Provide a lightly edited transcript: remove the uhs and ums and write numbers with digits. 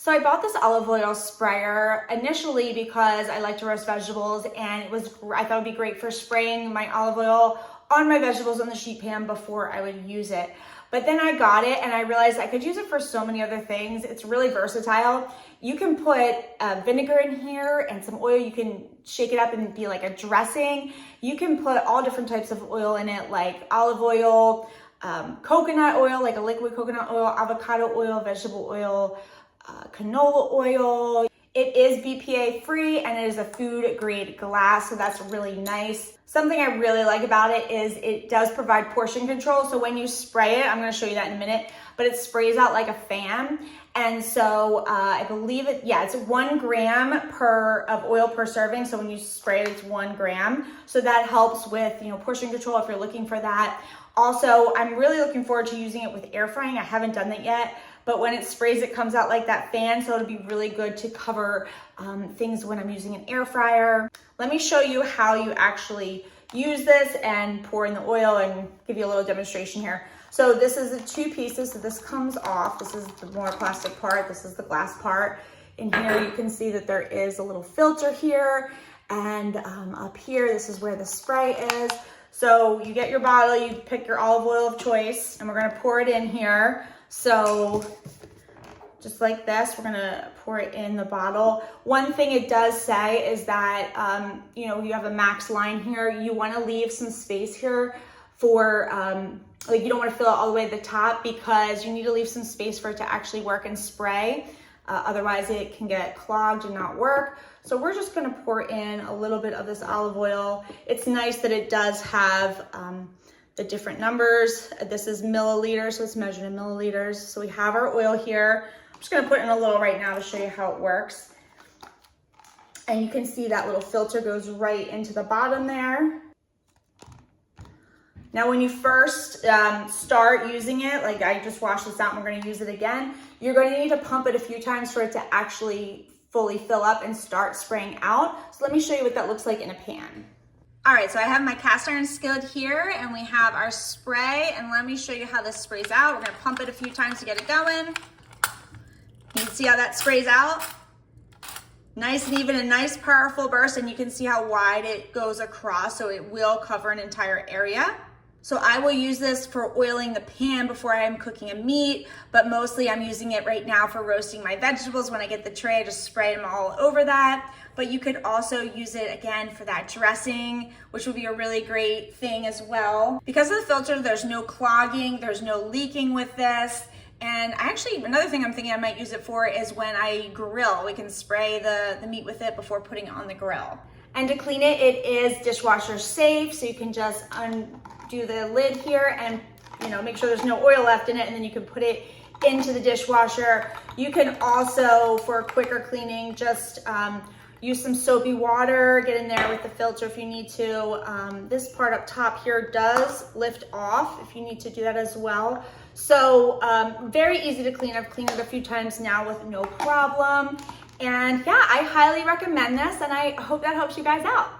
So I bought this olive oil sprayer initially because I like to roast vegetables, and I thought it would be great for spraying my olive oil on my vegetables on the sheet pan before I would use it. But then I got it and I realized I could use it for so many other things. It's really versatile. You can put vinegar in here and some oil. You can shake it up and be like a dressing. You can put all different types of oil in it, like olive oil, coconut oil, like a liquid coconut oil, avocado oil, vegetable oil, canola oil. It is BPA free and it is a food grade glass, so that's really nice. Something I really like about it is it does provide portion control. So when you spray it, I'm gonna show you that in a minute, but it sprays out like a fan. And so I believe it's 1 gram of oil per serving. So when you spray it, it's 1 gram. So that helps with, portion control if you're looking for that. Also, I'm really looking forward to using it with air frying. I haven't done that yet, but when it sprays, it comes out like that fan. So it'll be really good to cover things when I'm using an air fryer. Let me show you how you actually use this and pour in the oil and give you a little demonstration here. So this is the 2 pieces. So this comes off. This is the more plastic part. This is the glass part. In here, you can see that there is a little filter here. And up here, this is where the spray is. So you get your bottle, you pick your olive oil of choice, and we're gonna pour it in here. So just like this, we're gonna pour it in the bottle. One thing it does say is that, you have a max line here. You wanna leave some space here for, you don't wanna fill it all the way to the top because you need to leave some space for it to actually work and spray. Otherwise it can get clogged and not work. So we're just gonna pour in a little bit of this olive oil. It's nice that it does have the different numbers. This is milliliters, so it's measured in milliliters. So we have our oil here. I'm just gonna put in a little right now to show you how it works. And you can see that little filter goes right into the bottom there. Now, when you first start using it, like I just washed this out and we're gonna use it again, you're gonna need to pump it a few times for it to actually fully fill up and start spraying out. So let me show you what that looks like in a pan. All right, so I have my cast iron skillet here and we have our spray, and let me show you how this sprays out. We're gonna pump it a few times to get it going. You can see how that sprays out. Nice and even, a nice powerful burst, and you can see how wide it goes across, so it will cover an entire area. So I will use this for oiling the pan before I'm cooking a meat, but mostly I'm using it right now for roasting my vegetables. When I get the tray, I just spray them all over that. But you could also use it again for that dressing, which would be a really great thing as well. Because of the filter, there's no clogging, there's no leaking with this. And another thing I'm thinking I might use it for is when I grill. We can spray the meat with it before putting it on the grill. And to clean it, it is dishwasher safe, so you can just undo the lid here and make sure there's no oil left in it, and then you can put it into the dishwasher. You can also, for quicker cleaning, just use some soapy water, get in there with the filter if you need to. This part up top here does lift off if you need to do that as well. So very easy to clean. I've cleaned it a few times now with no problem. And yeah, I highly recommend this, and I hope that helps you guys out.